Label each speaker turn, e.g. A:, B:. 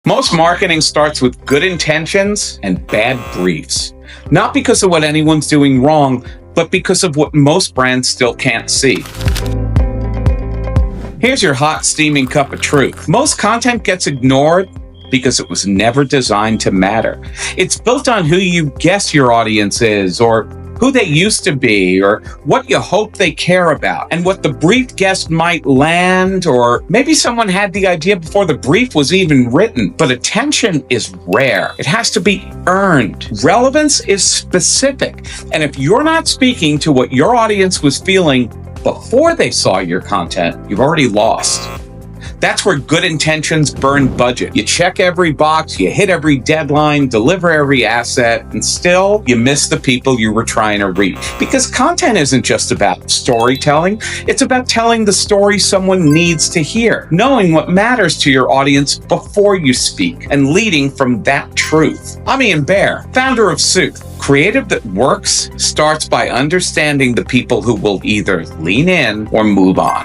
A: Most marketing starts with good intentions and bad briefs. Not because of what anyone's doing wrong, but because of what most brands still can't see. Here's your hot, steaming cup of truth. Most content gets ignored because it was never designed to matter. It's built on who you guess your audience is, or who they used to be, or what you hope they care about, and what the brief guest might land, or maybe someone had the idea before the brief was even written. But attention is rare. It has to be earned. Relevance is specific. And if you're not speaking to what your audience was feeling before they saw your content, you've already lost. That's where good intentions burn budget. You check every box, you hit every deadline, deliver every asset, and still you miss the people you were trying to reach. Because content isn't just about storytelling, it's about telling the story someone needs to hear, knowing what matters to your audience before you speak, and leading from that truth. I'm Ian Baer, founder of Sooth. Creative that works starts by understanding the people who will either lean in or move on.